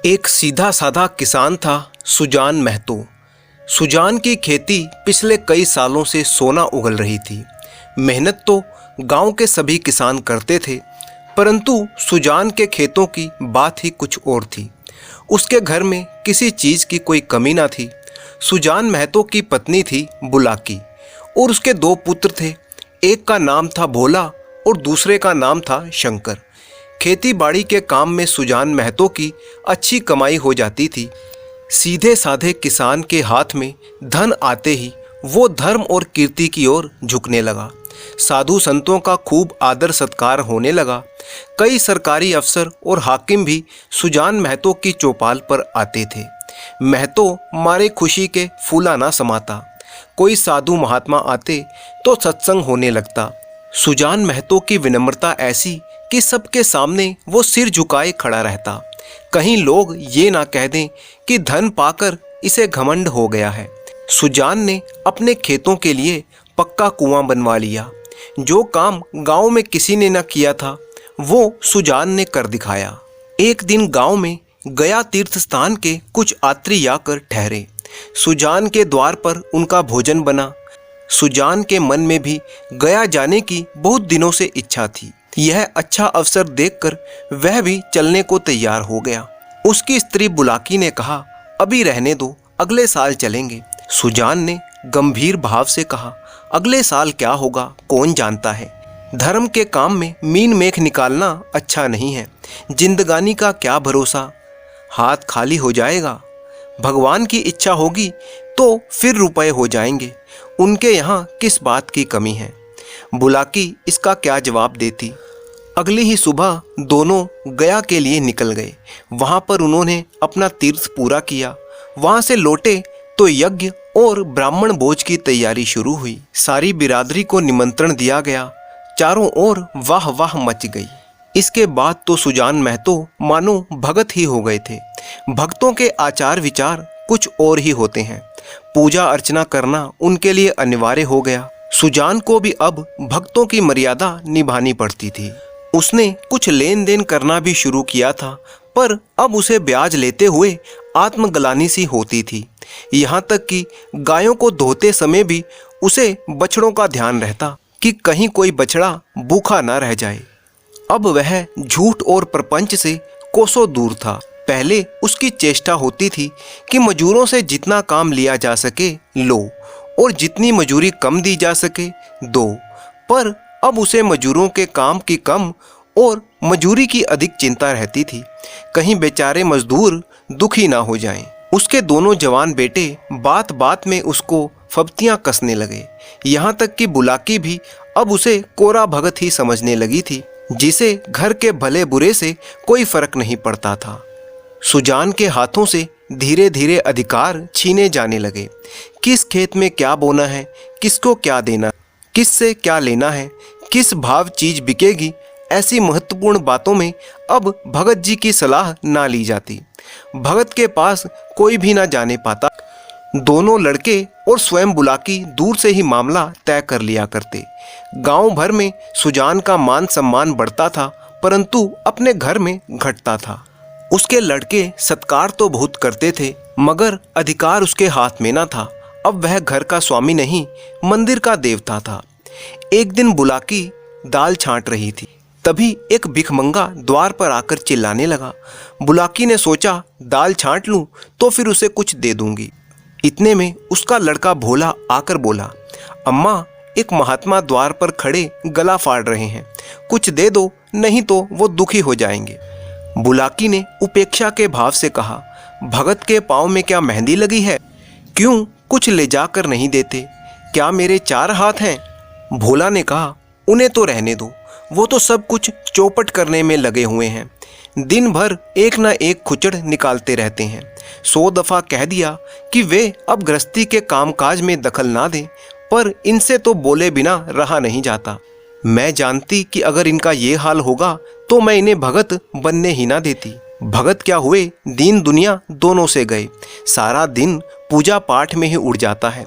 एक सीधा साधा किसान था सुजान महतो। सुजान की खेती पिछले कई सालों से सोना उगल रही थी। मेहनत तो गांव के सभी किसान करते थे, परंतु सुजान के खेतों की बात ही कुछ और थी। उसके घर में किसी चीज़ की कोई कमी ना थी। सुजान महतो की पत्नी थी बुलाकी और उसके दो पुत्र थे। एक का नाम था भोला और दूसरे का नाम था शंकर। खेती बाड़ी के काम में सुजान महतो की अच्छी कमाई हो जाती थी। सीधे साधे किसान के हाथ में धन आते ही वो धर्म और कीर्ति की ओर झुकने लगा। साधु संतों का खूब आदर सत्कार होने लगा। कई सरकारी अफसर और हाकिम भी सुजान महतो की चौपाल पर आते थे। महतो मारे खुशी के फूला ना समाता। कोई साधु महात्मा आते तो सत्संग होने लगता। सुजान महतो की विनम्रता ऐसी कि सबके सामने वो सिर झुकाए खड़ा रहता। कहीं लोग ये ना कह दें कि धन पाकर इसे घमंड हो गया है। सुजान ने अपने खेतों के लिए पक्का कुआं बनवा लिया। जो काम गांव में किसी ने न किया था वो सुजान ने कर दिखाया। एक दिन गांव में गया तीर्थ स्थान के कुछ यात्री आकर ठहरे। सुजान के द्वार पर उनका भोजन बना। सुजान के मन में भी गया जाने की बहुत दिनों से इच्छा थी। यह अच्छा अवसर देखकर वह भी चलने को तैयार हो गया। उसकी स्त्री बुलाकी ने कहा, अभी रहने दो, अगले साल चलेंगे। सुजान ने गंभीर भाव से कहा, अगले साल क्या होगा कौन जानता है। धर्म के काम में मीन मेख निकालना अच्छा नहीं है। जिंदगानी का क्या भरोसा, हाथ खाली हो जाएगा। भगवान की इच्छा होगी तो फिर रुपए हो जाएंगे। उनके यहाँ किस बात की कमी है। बुलाकी इसका क्या जवाब देती। अगली ही सुबह दोनों गया के लिए निकल गए। वहाँ पर उन्होंने अपना तीर्थ पूरा किया। वहाँ से लौटे तो यज्ञ और ब्राह्मण भोज की तैयारी शुरू हुई। सारी बिरादरी को निमंत्रण दिया गया। चारों ओर वाह वाह मच गई। इसके बाद तो सुजान महतो मानो भगत ही हो गए थे। भक्तों के आचार विचार कुछ और ही होते हैं। पूजा अर्चना करना उनके लिए अनिवार्य हो गया। सुजान को भी अब भक्तों की मर्यादा निभानी पड़ती थी। उसने कुछ लेन देन करना भी शुरू किया था, पर अब उसे ब्याज लेते हुए आत्मग्लानि सी होती थी। यहाँ तक कि गायों को धोते समय भी उसे बछड़ों का ध्यान रहता कि कहीं कोई बछड़ा भूखा ना रह जाए। अब वह झूठ और प्रपंच से कोसों दूर था। पहले उसकी चेष्टा होती थी कि मजूरों से जितना काम लिया जा सके लो और जितनी मजूरी कम दी जा सके दो, पर अब उसे मजूरों के काम की कम और मजूरी की अधिक चिंता रहती थी। कहीं बेचारे मजदूर दुखी ना हो जाएं। उसके दोनों जवान बेटे बात बात में उसको फब्तियां कसने लगे। यहाँ तक कि बुलाकी भी अब उसे कोरा भगत ही समझने लगी थी, जिसे घर के भले बुरे से कोई फर्क नहीं पड़ता था। सुजान के हाथों से धीरे धीरे अधिकार छीने जाने लगे। किस खेत में क्या बोना है, किसको क्या देना, किससे क्या लेना है, किस भाव चीज बिकेगी, ऐसी महत्वपूर्ण बातों में अब भगत जी की सलाह ना ली जाती। भगत के पास कोई भी ना जाने पाता। दोनों लड़के और स्वयं बुलाकी दूर से ही मामला तय कर लिया करते। गांव भर में सुजान का मान सम्मान बढ़ता था, परंतु अपने घर में घटता था। उसके लड़के सत्कार तो बहुत करते थे, मगर अधिकार उसके हाथ में ना था। अब वह घर का स्वामी नहीं, मंदिर का देवता था। एक दिन बुलाकी दाल छांट रही थी, तभी एक भिखमंगा द्वार पर आकर चिल्लाने लगा। बुलाकी ने सोचा, दाल छांट लूं तो फिर उसे कुछ दे दूंगी। इतने में उसका लड़का भोला आकर बोला, अम्मा, एक महात्मा द्वार पर खड़े गला फाड़ रहे हैं, कुछ दे दो, नहीं तो वो दुखी हो जाएंगे। बुलाकी ने उपेक्षा के भाव से कहा, भगत के पाँव में क्या मेहंदी लगी है? क्यों कुछ ले जाकर नहीं देते? क्या मेरे 4 हाथ हैं? भोला ने कहा, उन्हें तो रहने दो, वो तो सब कुछ चौपट करने में लगे हुए हैं। दिन भर एक ना एक खुचड़ निकालते रहते हैं। 100 दफ़ा कह दिया कि वे अब गृहस्थी के कामकाज में दखल ना दें, पर इनसे तो बोले बिना रहा नहीं जाता। मैं जानती कि अगर इनका ये हाल होगा तो मैं इन्हें भगत बनने ही ना देती। भगत क्या हुए, दीन दुनिया दोनों से गए। सारा दिन पूजा पाठ में ही उड़ जाता है।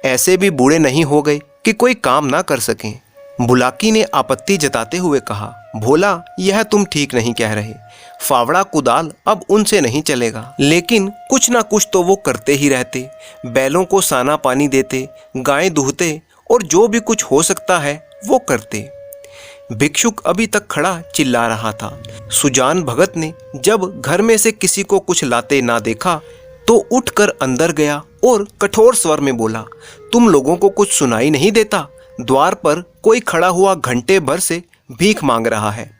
ऐसे भी बूढ़े नहीं हो गए कि कोई काम ना कर सकें। बुलाकी ने आपत्ति जताते हुए कहा, भोला, यह तुम ठीक नहीं कह रहे। फावड़ा कुदाल अब उनसे नहीं चलेगा, लेकिन कुछ ना कुछ तो वो करते ही रहते। बैलों को साना पानी देते, गायें दूहते और जो भी कुछ हो सकता है वो करते। भिक्षुक अभी तक खड़ा चिल्ला रहा था। सुजान भगत ने जब घर में से किसी को कुछ लाते ना देखा तो उठकर अंदर गया और कठोर स्वर में बोला, तुम लोगों को कुछ सुनाई नहीं देता? द्वार पर कोई खड़ा हुआ घंटे भर से भीख मांग रहा है।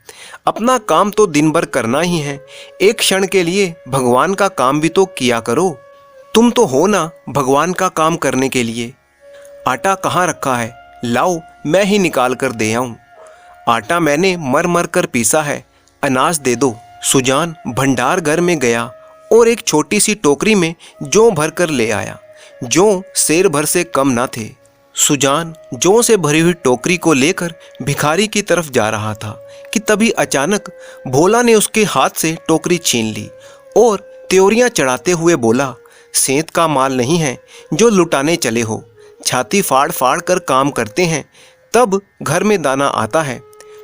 अपना काम तो दिन भर करना ही है, एक क्षण के लिए भगवान का काम भी तो किया करो। तुम तो हो ना भगवान का काम करने के लिए। आटा कहाँ रखा है? लाओ मैं ही निकाल कर दे आऊं। आटा मैंने मर मर कर पीसा है, अनाज दे दो। सुजान भंडार घर में गया और एक छोटी सी टोकरी में जौ भर कर ले आया। जौ सेर भर से कम ना थे। सुजान जौ से भरी हुई टोकरी को लेकर भिखारी की तरफ जा रहा था कि तभी अचानक भोला ने उसके हाथ से टोकरी छीन ली और त्योरियां चढ़ाते हुए बोला, सेंत का माल नहीं है जो लुटाने चले हो। छाती फाड़ फाड़ कर काम करते हैं, तब घर में दाना आता है।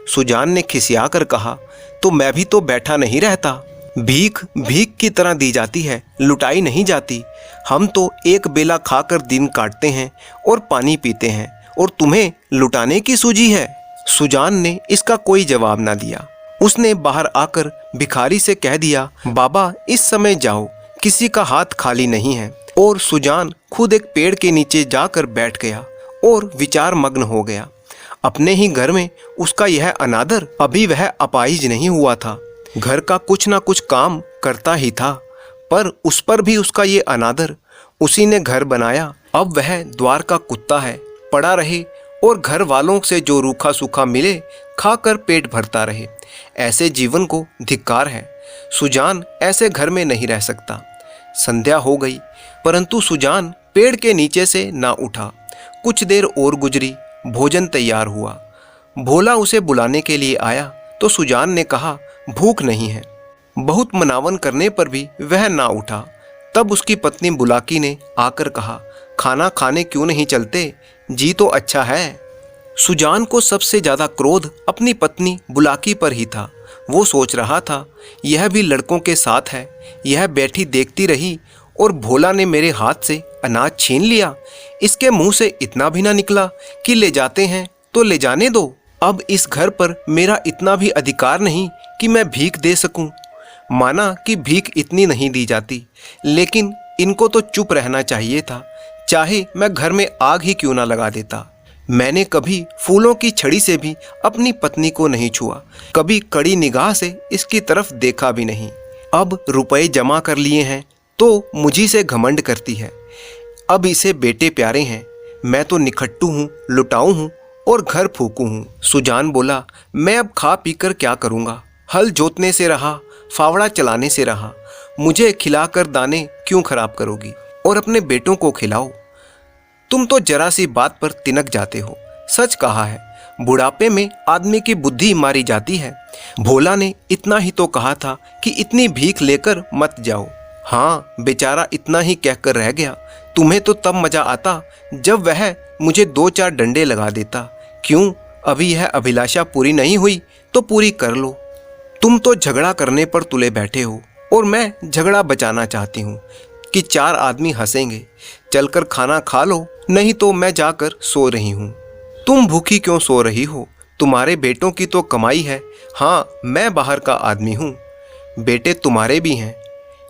सुजान ने खिसिया कर कहा, तो मैं भी तो बैठा नहीं रहता। भीख भीख की तरह दी जाती है, लुटाई नहीं जाती। हम तो एक बेला खाकर दिन काटते हैं और पानी पीते हैं, और तुम्हें लुटाने की सूझी है। सुजान ने इसका कोई जवाब ना दिया। उसने बाहर आकर भिखारी से कह दिया, बाबा इस समय जाओ, किसी का हाथ खाली नहीं है। और सुजान खुद एक पेड़ के नीचे जाकर बैठ गया और विचार मग्न हो गया। अपने ही घर में उसका यह अनादर, अभी वह अपाहिज नहीं हुआ था। घर का कुछ ना कुछ काम करता ही था, पर उस पर भी उसका ये अनादर। उसी ने घर बनाया, अब वह द्वार का कुत्ता है, पड़ा रहे और घर वालों से जो रूखा सूखा मिले खाकर पेट भरता रहे। ऐसे जीवन को धिक्कार है। सुजान ऐसे घर में नहीं रह सकता। संध्या हो गई, परंतु सुजान पेड़ के नीचे से ना उठा। कुछ देर और गुजरी, भोजन तैयार हुआ। भोला उसे बुलाने के लिए आया तो सुजान ने कहा, भूख नहीं है। बहुत मनावन करने पर भी वह ना उठा। तब उसकी पत्नी बुलाकी ने आकर कहा, खाना खाने क्यों नहीं चलते? जी तो अच्छा है। सुजान को सबसे ज्यादा क्रोध अपनी पत्नी बुलाकी पर ही था। वो सोच रहा था, यह भी लड़कों के साथ है। यह बैठी देखती रही और भोला ने मेरे हाथ से अनाज छीन लिया। इसके मुंह से इतना भी ना निकला कि ले जाते हैं तो ले जाने दो। अब इस घर पर मेरा इतना भी अधिकार नहीं कि मैं भीख दे सकूं। माना कि भीख इतनी नहीं दी जाती, लेकिन इनको तो चुप रहना चाहिए था, चाहे मैं घर में आग ही क्यों ना लगा देता। मैंने कभी फूलों की छड़ी से भी अपनी पत्नी को नहीं छुआ, कभी कड़ी निगाह से इसकी तरफ देखा भी नहीं। अब रुपए जमा कर लिए हैं तो मुझी से घमंड करती है। अब इसे बेटे प्यारे हैं, मैं तो निखट्टू हूँ, लुटाऊ हूँ और घर फूकू हूँ। सुजान बोला, मैं अब खा पी कर क्या करूँगा? हल जोतने से रहा, फावड़ा चलाने से रहा। मुझे खिलाकर दाने क्यों खराब करोगी? और अपने बेटों को खिलाओ। तुम तो जरा सी बात पर तिनक जाते हो। सच कहा है, बुढ़ापे में आदमी की बुद्धि मारी जाती है। भोला ने इतना ही तो कहा था कि इतनी भीख लेकर मत जाओ। हाँ, बेचारा इतना ही कहकर रह गया। तुम्हें तो तब मजा आता जब वह मुझे 2-4 डंडे लगा देता। क्यों, अभी यह अभिलाषा पूरी नहीं हुई तो पूरी कर लो। तुम तो झगड़ा करने पर तुले बैठे हो और मैं झगड़ा बचाना चाहती हूँ कि 4 आदमी हंसेंगे। चलकर खाना खा लो, नहीं तो मैं जाकर सो रही हूँ। तुम भूखी क्यों सो रही हो? तुम्हारे बेटों की तो कमाई है। हाँ, मैं बाहर का आदमी हूँ। बेटे तुम्हारे भी हैं।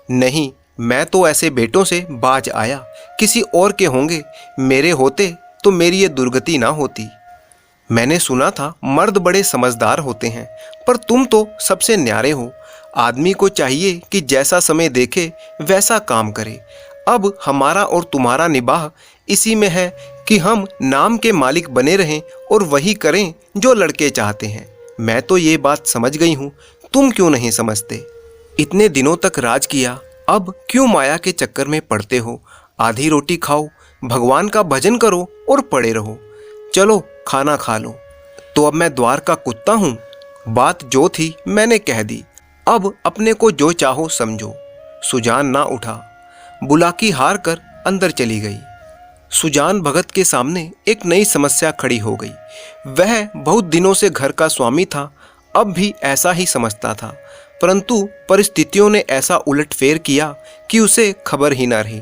नहीं, मैं तो ऐसे बेटों से बाज आया। किसी और के होंगे, मेरे होते तो मेरी ये दुर्गति ना होती। मैंने सुना था मर्द बड़े समझदार होते हैं, पर तुम तो सबसे न्यारे हो। आदमी को चाहिए कि जैसा समय देखे वैसा काम करे। अब हमारा और तुम्हारा निबाह इसी में है कि हम नाम के मालिक बने रहें और वही करें जो लड़के चाहते हैं। मैं तो ये बात समझ गई हूँ, तुम क्यों नहीं समझते? इतने दिनों तक राज किया, अब क्यों माया के चक्कर में पड़ते हो? आधी रोटी खाओ, भगवान का भजन करो और पड़े रहो। चलो खाना खा लो। तो अब मैं द्वार का कुत्ता हूँ? बात जो थी मैंने कह दी, अब अपने को जो चाहो समझो। सुजान ना उठा। बुलाकी हार कर अंदर चली गई। सुजान भगत के सामने एक नई समस्या खड़ी हो गई। वह बहुत दिनों से घर का स्वामी था, अब भी ऐसा ही समझता था। परंतु परिस्थितियों ने ऐसा उलटफेर किया कि उसे खबर ही न रही।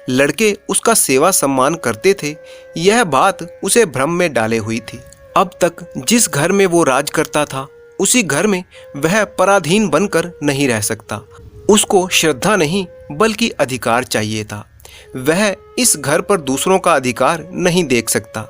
लड़के उसका सेवा सम्मान करते थे, यह बात उसे भ्रम में डाले हुई थी। अब तक जिस घर में वो राज करता था, उसी घर में वह पराधीन बनकर नहीं रह सकता। उसको श्रद्धा नहीं बल्कि अधिकार चाहिए था। वह इस घर पर दूसरों का अधिकार नहीं देख सकता।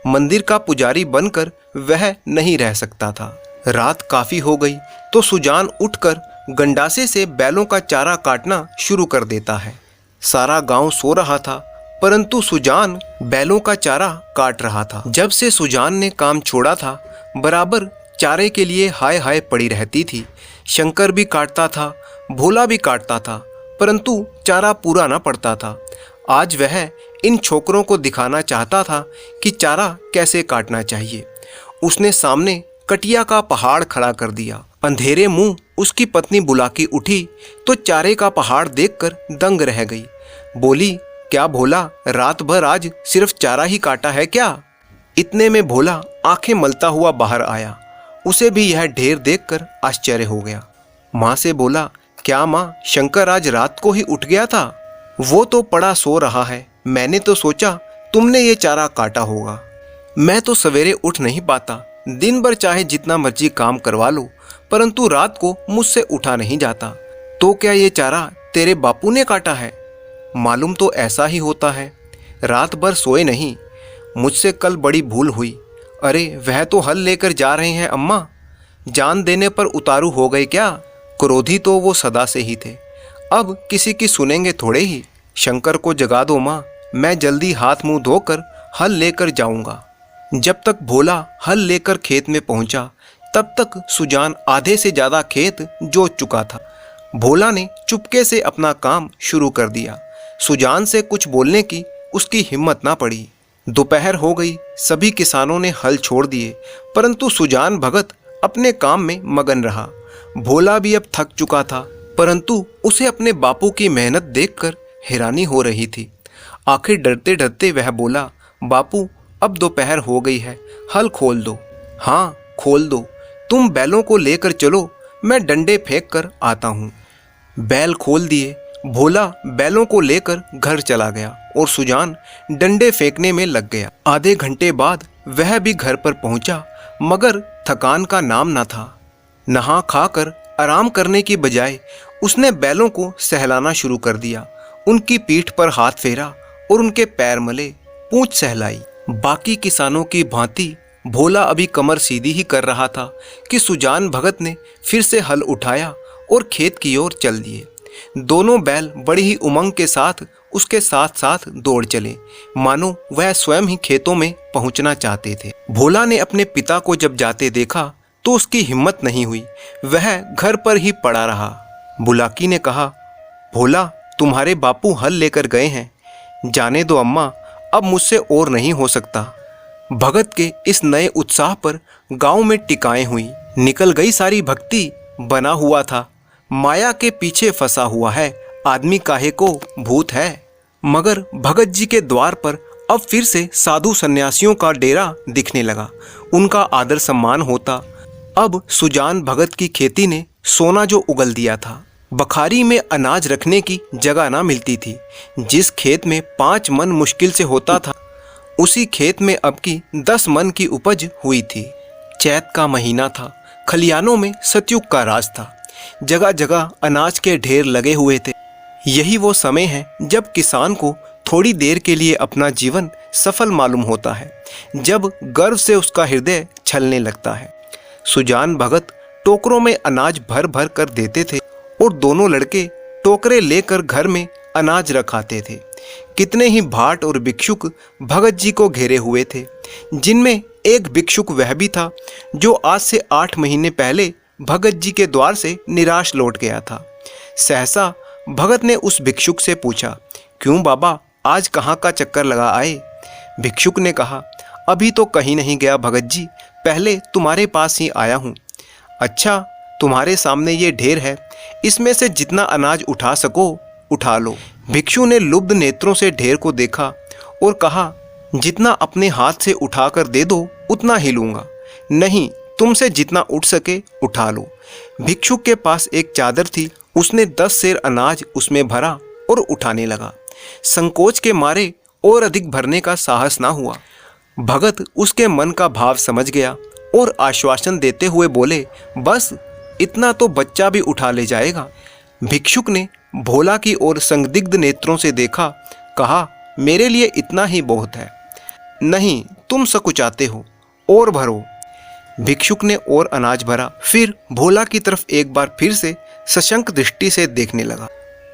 मंदिर का पुजारी बनकर वह नहीं रह सकता था। रात काफी हो गई तो सुजान उठकर गंडासे से बैलों का चारा काटना शुरू कर देता है। सारा गांव सो रहा था, परंतु सुजान बैलों का चारा काट रहा था। जब से सुजान ने काम छोड़ा था, बराबर चारे के लिए हाय हाय पड़ी रहती थी। शंकर भी काटता था, भोला भी काटता था, परंतु चारा पूरा न पड़ता था। आज वह इन छोकरों को दिखाना चाहता था कि चारा कैसे काटना चाहिए। उसने सामने कटिया का पहाड़ खड़ा कर दिया। अंधेरे मुंह उसकी पत्नी बुलाकी उठी तो चारे का पहाड़ देखकर दंग रह गई। बोली, क्या भोला, रात भर आज सिर्फ चारा ही काटा है क्या? इतने में भोला आंखें मलता हुआ बाहर आया। उसे भी यह ढेर देखकर आश्चर्य हो गया। माँ से बोला, क्या माँ, शंकर आज रात को ही उठ गया था? वो तो पड़ा सो रहा है। मैंने तो सोचा तुमने ये चारा काटा होगा। मैं तो सवेरे उठ नहीं पाता। दिन भर चाहे जितना मर्जी काम करवा लो, परंतु रात को मुझसे उठा नहीं जाता। तो क्या ये चारा तेरे बापू ने काटा है? मालूम तो ऐसा ही होता है। रात भर सोए नहीं। मुझसे कल बड़ी भूल हुई। अरे वह तो हल लेकर जा रहे हैं अम्मा। जान देने पर उतारू हो गए क्या? क्रोधी तो वो सदा से ही थे। अब किसी की सुनेंगे थोड़े ही। शंकर को जगा दो माँ, मैं जल्दी हाथ मुंह धोकर हल लेकर जाऊंगा। जब तक भोला हल लेकर खेत में पहुंचा, तब तक सुजान आधे से ज्यादा खेत जोत चुका था। भोला ने चुपके से अपना काम शुरू कर दिया। सुजान से कुछ बोलने की उसकी हिम्मत ना पड़ी। दोपहर हो गई, सभी किसानों ने हल छोड़ दिए, परंतु सुजान भगत अपने काम में मगन रहा। भोला भी अब थक चुका था, परंतु उसे अपने बापू की मेहनत देखकर हैरानी हो रही थी। आखिर डरते डरते वह बोला, बापू अब दोपहर हो गई है, हल खोल दो। हाँ खोल दो, तुम बैलों को लेकर चलो, मैं डंडे फेंक कर आता हूँ। बैल खोल दिए। भोला बैलों को लेकर घर चला गया और सुजान डंडे फेंकने में लग गया। आधे घंटे बाद वह भी घर पर पहुंचा, मगर थकान का नाम न था। नहा खाकर आराम करने की बजाय उसने बैलों को सहलाना शुरू कर दिया। उनकी पीठ पर हाथ फेरा और उनके पैर मले, पूंछ सहलाई। बाकी किसानों की भांति भोला अभी कमर सीधी ही कर रहा था कि सुजान भगत ने फिर से हल उठाया और खेत की ओर चल दिए। दोनों बैल बड़ी ही उमंग के साथ उसके साथ साथ दौड़ चले, मानो वह स्वयं ही खेतों में पहुंचना चाहते थे। भोला ने अपने पिता को जब जाते देखा तो उसकी हिम्मत नहीं हुई, वह घर पर ही पड़ा रहा। बुलाकी ने कहा, भोला तुम्हारे बापू हल लेकर गए हैं, जाने दो अम्मा, अब मुझसे और नहीं हो सकता। भगत के इस नए उत्साह पर गांव में टिकाएं हुई। निकल गई सारी भक्ति, बना हुआ था माया के पीछे फंसा हुआ है, आदमी काहे को भूत है। मगर भगत जी के द्वार पर अब फिर से साधु सन्यासियों का डेरा दिखने लगा। उनका आदर सम्मान होता। अब सुजान भगत की खेती ने सोना जो उगल दिया था। बखारी में अनाज रखने की जगह ना मिलती थी। जिस खेत में 5 मन मुश्किल से होता था, उसी खेत में अब की 10 मन की उपज हुई थी। चैत का महीना था। खलियानों में सतयुग का राज था। जगह जगह अनाज के ढेर लगे हुए थे। यही वो समय है जब किसान को थोड़ी देर के लिए अपना जीवन सफल मालूम होता है, जब गर्व से उसका हृदय छलने लगता है। सुजान भगत टोकरों में अनाज भर भर कर देते थे और दोनों लड़के टोकरे लेकर घर में अनाज रखाते थे। कितने ही भाट और भिक्षुक भगत जी को घेरे हुए थे, जिनमें एक भिक्षुक वह भी था जो आज से 8 महीने पहले भगत जी के द्वार से निराश लौट गया था। सहसा भगत ने उस भिक्षुक से पूछा, क्यों बाबा, आज कहाँ का चक्कर लगा आए? भिक्षुक ने कहा, अभी तो कहीं नहीं गया भगत जी, पहले तुम्हारे पास ही आया हूँ। अच्छा, तुम्हारे सामने ये ढेर है, इसमें से जितना अनाज उठा सको उठा लो। भिक्षु ने लुब्ध नेत्रों से ढेर को देखा और कहा, जितना अपने हाथ से उठाकर दे दो उतना ही लूँगा, नहीं तुमसे जितना उठ सके उठा लो। भिक्षुक के पास एक चादर थी, उसने 10 सेर अनाज उसमें भरा और उठाने लगा। संकोच के मारे और अधिक भरने का साहस ना हुआ। भगत उसके मन का भाव समझ गया और आश्वासन देते हुए बोले, बस इतना तो बच्चा भी उठा ले जाएगा। भिक्षुक ने भोला की ओर संदिग्ध नेत्रों से देखा, कहा, मेरे लिए इतना ही बहुत है। नहीं, तुम सकुचाते हो, और भरो। भिक्षुक ने और अनाज भरा, फिर भोला की तरफ एक बार फिर से सशंक दृष्टि से देखने लगा।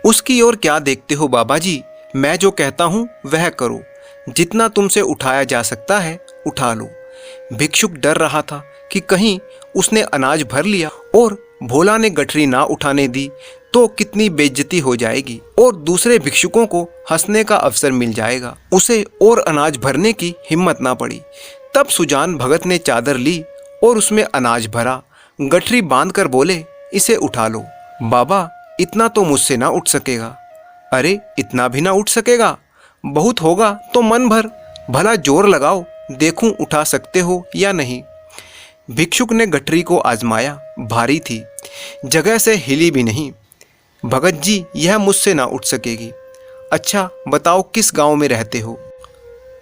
उसकी ओर क्या देखते हो बाबा जी, मैं जो कहता हूँ वह करो। जितना तुमसे उठाया जा सकता है उठा लो। भिक्षुक डर रहा था कि कहीं उसने अनाज भर लिया और भोला ने गठरी ना उठाने दी तो कितनी बेइज्जती हो जाएगी और दूसरे भिक्षुकों को हंसने का अवसर मिल जाएगा। उसे और अनाज भरने की हिम्मत ना पड़ी। तब सुजान भगत ने चादर ली और उसमें अनाज भरा। गठरी बांधकर बोले, इसे उठा लो। बाबा, इतना तो मुझसे ना उठ सकेगा। अरे, इतना भी ना उठ सकेगा? बहुत होगा तो मन भर, भला जोर लगाओ, देखूं उठा सकते हो या नहीं। भिक्षुक ने गठरी को आजमाया, भारी थी, जगह से हिली भी नहीं। भगत जी, यह मुझसे ना उठ सकेगी। अच्छा बताओ, किस गांव में रहते हो?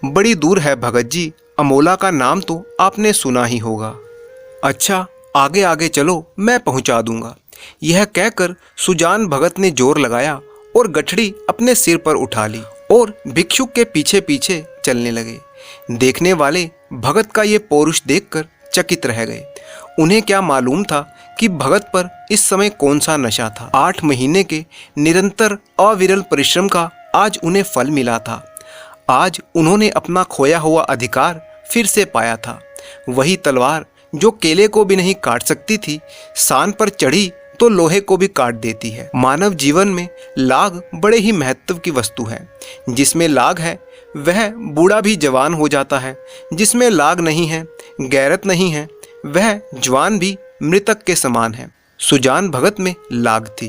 बड़ी दूर है भगत जी, अमोला का नाम तो आपने सुना ही होगा। अच्छा, आगे आगे चलो, मैं पहुंचा दूंगा। यह कहकर सुजान भगत ने जोर लगाया और गठड़ी अपने सिर पर उठा ली और भिक्षुक के पीछे पीछे चलने लगे। देखने वाले भगत का ये पौरुष देखकर चकित रह गए। उन्हें क्या मालूम था कि भगत पर इस समय कौन सा नशा था। 8 महीने के निरंतर अविरल परिश्रम का आज उन्हें फल मिला था। आज उन्होंने अपना खोया हुआ अधिकार फिर से पाया था। वही तलवार जो केले को भी नहीं काट सकती थी, सान पर चढ़ी तो लोहे को भी काट देती है। मानव जीवन में लाग बड़े ही महत्व की वस्तु है। जिसमें लाग है वह बूढ़ा भी जवान हो जाता है। जिसमें लाग नहीं है, गैरत नहीं है, वह जवान भी मृतक के समान है। सुजान भगत में लाग थी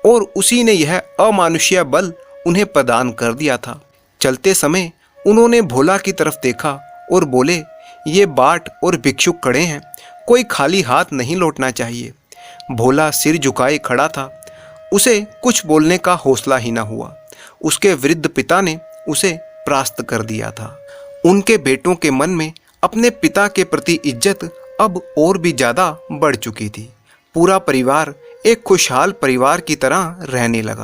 और उसी ने यह अमानुष्य बल उन्हें प्रदान कर दिया था। चलते समय उन्होंने भोला की तरफ देखा और बोले, ये बाट और भिक्षुक खड़े हैं, कोई खाली हाथ नहीं लौटना चाहिए। भोला सिर झुकाए खड़ा था। उसे कुछ बोलने का हौसला ही ना हुआ। उसके वृद्ध पिता ने उसे परास्त कर दिया था। उनके बेटों के मन में अपने पिता के प्रति इज्जत अब और भी ज़्यादा बढ़ चुकी थी। पूरा परिवार एक खुशहाल परिवार की तरह रहने लगा।